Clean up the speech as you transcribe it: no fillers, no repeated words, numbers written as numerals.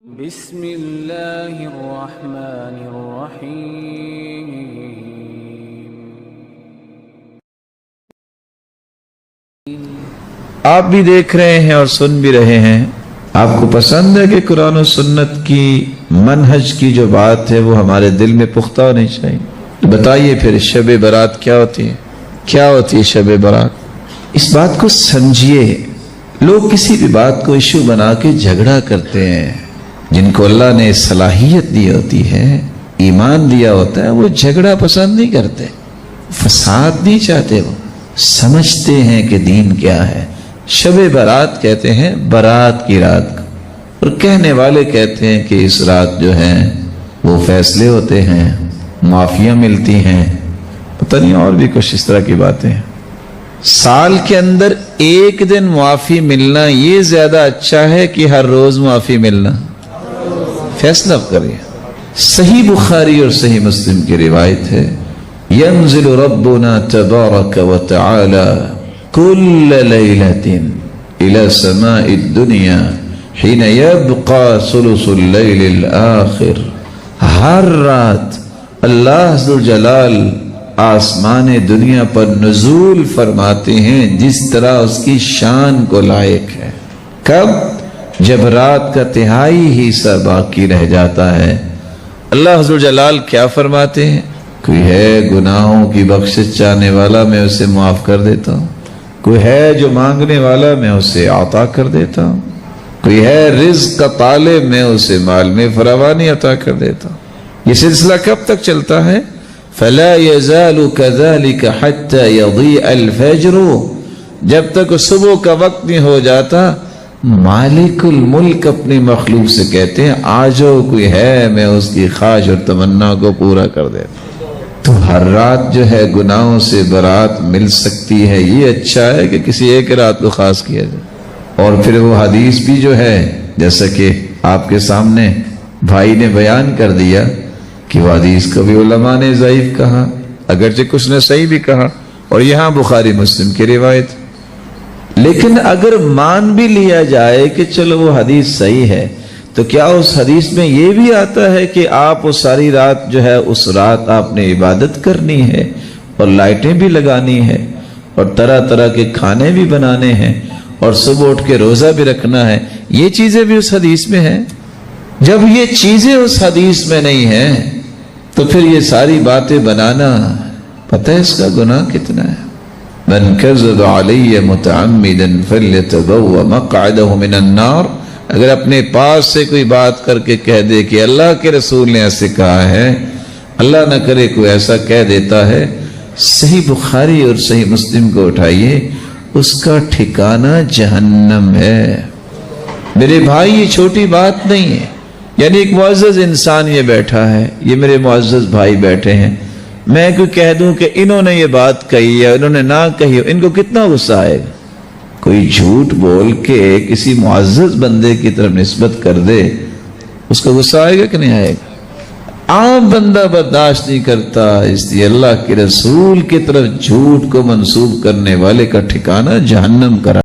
بسم اللہ الرحمن الرحیم۔ آپ بھی دیکھ رہے ہیں اور سن بھی رہے ہیں، آپ کو پسند ہے کہ قرآن و سنت کی منہج کی جو بات ہے وہ ہمارے دل میں پختہ ہونی چاہیے۔ بتائیے پھر شب برات کیا ہوتی ہے؟ کیا ہوتی ہے شب برات؟ اس بات کو سمجھیے۔ لوگ کسی بھی بات کو ایشو بنا کے جھگڑا کرتے ہیں۔ جن کو اللہ نے صلاحیت دی ہوتی ہے، ایمان دیا ہوتا ہے، وہ جھگڑا پسند نہیں کرتے، فساد نہیں چاہتے، وہ سمجھتے ہیں کہ دین کیا ہے۔ شب برات کہتے ہیں برات کی رات کو، اور کہنے والے کہتے ہیں کہ اس رات جو ہے وہ فیصلے ہوتے ہیں، معافیاں ملتی ہیں، پتہ نہیں اور بھی کچھ اس طرح کی باتیں ہیں۔ سال کے اندر ایک دن معافی ملنا یہ زیادہ اچھا ہے کہ ہر روز معافی ملنا؟ فیصلہ کریے۔ صحیح بخاری اور صحیح مسلم کی روایت ہے، ينزل ربنا تبارک وتعالی كل ليلة إلى سماء الدنيا حين يبقى ثلث الليل الآخر۔ ہر رات اللہ ذوالجلال آسمان دنیا پر نزول فرماتے ہیں جس طرح اس کی شان کو لائق ہے۔ کب؟ جب رات کا تہائی حصہ باقی رہ جاتا ہے۔ اللہ ذوالجلال کیا فرماتے ہیں؟ کوئی ہے گناہوں کی بخشش چاہنے والا، میں اسے معاف کر دیتا ہوں۔ کوئی ہے جو مانگنے والا، میں اسے عطا کر دیتا ہوں۔ کوئی ہے رزق کا طالب، میں اسے مال میں فراوانی عطا کر دیتا ہوں۔ یہ سلسلہ کب تک چلتا ہے؟ فَلَا يَزَالُ كَذَلِكَ حَتَّى يَضِيءَ الْفَجْرُ۔ جب تک صبح کا وقت نہیں ہو جاتا، مالک الملک اپنی مخلوق سے کہتے ہیں آجو کوئی ہے، میں اس کی خواہش اور تمنا کو پورا کر دیتا ہوں۔ تو ہر رات جو ہے گناہوں سے برات مل سکتی ہے، یہ اچھا ہے کہ کسی ایک رات کو خاص کیا جائے۔ اور پھر وہ حدیث بھی جو ہے جیسا کہ آپ کے سامنے بھائی نے بیان کر دیا کہ وہ حدیث کو بھی علماء نے ضعیف کہا، اگرچہ کچھ نے صحیح بھی کہا، اور یہاں بخاری مسلم کی روایت۔ لیکن اگر مان بھی لیا جائے کہ چلو وہ حدیث صحیح ہے، تو کیا اس حدیث میں یہ بھی آتا ہے کہ آپ وہ ساری رات جو ہے اس رات آپ نے عبادت کرنی ہے اور لائٹیں بھی لگانی ہے اور طرح طرح کے کھانے بھی بنانے ہیں اور صبح اٹھ کے روزہ بھی رکھنا ہے؟ یہ چیزیں بھی اس حدیث میں ہیں۔ جب یہ چیزیں اس حدیث میں نہیں ہیں تو پھر یہ ساری باتیں بنانا، پتہ ہے اس کا گناہ کتنا ہے؟ من کذب علی متعمدا فلیتبوأ مقعدہ من النار۔ اگر اپنے پاس سے کوئی بات کر کے کہہ دے کہ اللہ کے رسول نے ایسے کہا ہے، اللہ نہ کرے کوئی ایسا کہہ دیتا ہے، صحیح بخاری اور صحیح مسلم کو اٹھائیے، اس کا ٹھکانہ جہنم ہے۔ میرے بھائی یہ چھوٹی بات نہیں ہے، یعنی ایک معزز انسان یہ بیٹھا ہے، یہ میرے معزز بھائی بیٹھے ہیں، میں کوئی کہہ دوں کہ انہوں نے یہ بات کہی ہے، انہوں نے نہ کہی، ان کو کتنا غصہ آئے گا؟ کوئی جھوٹ بول کے کسی معزز بندے کی طرف نسبت کر دے، اس کو غصہ آئے گا کہ نہیں آئے گا؟ عام بندہ برداشت نہیں کرتا، اس لیے اللہ کے رسول کی طرف جھوٹ کو منسوب کرنے والے کا ٹھکانہ جہنم کرا۔